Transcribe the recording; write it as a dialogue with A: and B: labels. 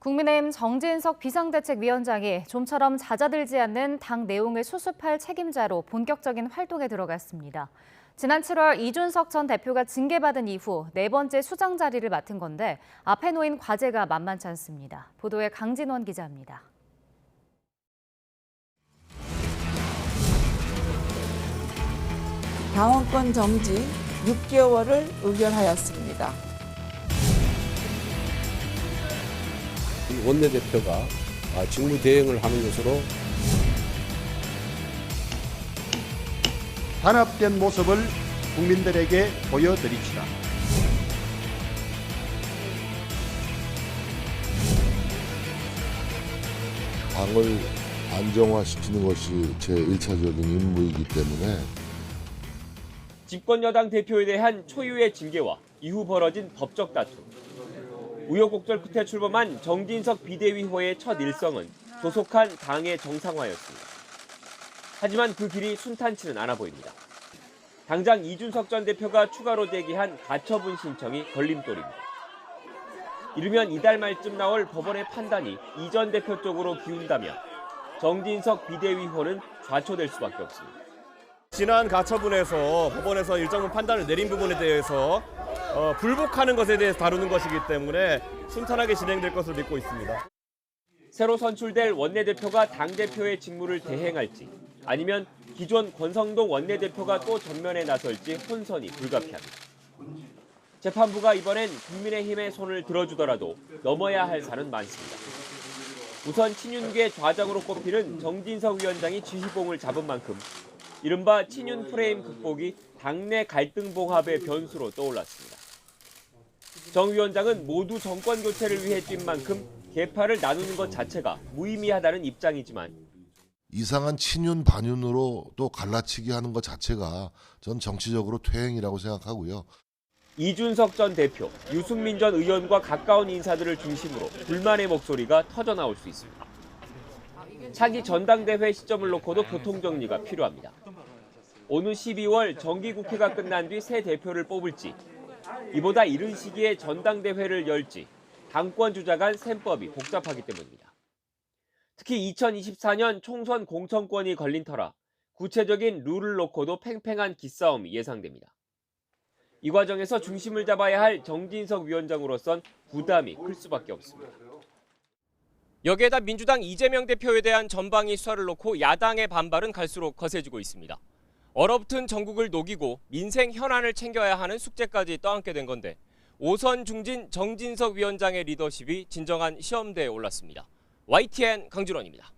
A: 국민의힘 정진석 비상대책위원장이 좀처럼 잦아들지 않는 당 내용을 수습할 책임자로 본격적인 활동에 들어갔습니다. 지난 7월 이준석 전 대표가 징계받은 이후 네 번째 수장 자리를 맡은 건데 앞에 놓인 과제가 만만치 않습니다. 보도에 강진원 기자입니다.
B: 당원권 정지 6개월을 의결하였습니다.
C: 원내대표가 직무 대행을 하는 것으로
D: 단합된 모습을 국민들에게 보여드립시다.
E: 당을 안정화시키는 것이 제 1차적인 임무이기 때문에
F: 집권 여당 대표에 대한 초유의 징계와 이후 벌어진 법적 다툼. 우여곡절 끝에 출범한 정진석 비대위호의 첫 일성은 조속한 당의 정상화였습니다. 하지만 그 길이 순탄치는 않아 보입니다. 당장 이준석 전 대표가 추가로 제기한 가처분 신청이 걸림돌입니다. 이르면 이달 말쯤 나올 법원의 판단이 이 전 대표 쪽으로 기운다면 정진석 비대위호는 좌초될 수밖에 없습니다.
G: 지난 가처분에서 법원에서 일정 판단을 내린 부분에 대해서 불복하는 것에 대해서 다루는 것이기 때문에 순탄하게 진행될 것으로 믿고 있습니다.
F: 새로 선출될 원내대표가 당대표의 직무를 대행할지 아니면 기존 권성동 원내대표가 또 전면에 나설지 혼선이 불가피합니다. 재판부가 이번엔 국민의힘의 손을 들어주더라도 넘어야 할 산은 많습니다. 우선 친윤계 좌장으로 꼽히는 정진석 위원장이 지휘봉을 잡은 만큼 이른바 친윤 프레임 극복이 당내 갈등 봉합의 변수로 떠올랐습니다. 정 위원장은 모두 정권 교체를 위해 뛴 만큼 계파를 나누는 것 자체가 무의미하다는 입장이지만
E: 이상한 친윤 반윤으로 또 갈라치기 하는 것 자체가 전 정치적으로 퇴행이라고 생각하고요.
F: 이준석 전 대표, 유승민 전 의원과 가까운 인사들을 중심으로 불만의 목소리가 터져나올 수 있습니다. 차기 전당대회 시점을 놓고도 교통정리가 필요합니다. 오는 12월 정기국회가 끝난 뒤 새 대표를 뽑을지, 이보다 이른 시기에 전당대회를 열지 당권 주자 간 셈법이 복잡하기 때문입니다. 특히 2024년 총선 공천권이 걸린 터라 구체적인 룰을 놓고도 팽팽한 기싸움이 예상됩니다. 이 과정에서 중심을 잡아야 할 정진석 위원장으로선 부담이 클 수밖에 없습니다. 여기에다 민주당 이재명 대표에 대한 전방위 수사를 놓고 야당의 반발은 갈수록 거세지고 있습니다. 얼어붙은 전국을 녹이고 민생 현안을 챙겨야 하는 숙제까지 떠안게 된 건데 오선 중진 정진석 위원장의 리더십이 진정한 시험대에 올랐습니다. YTN 강준원입니다.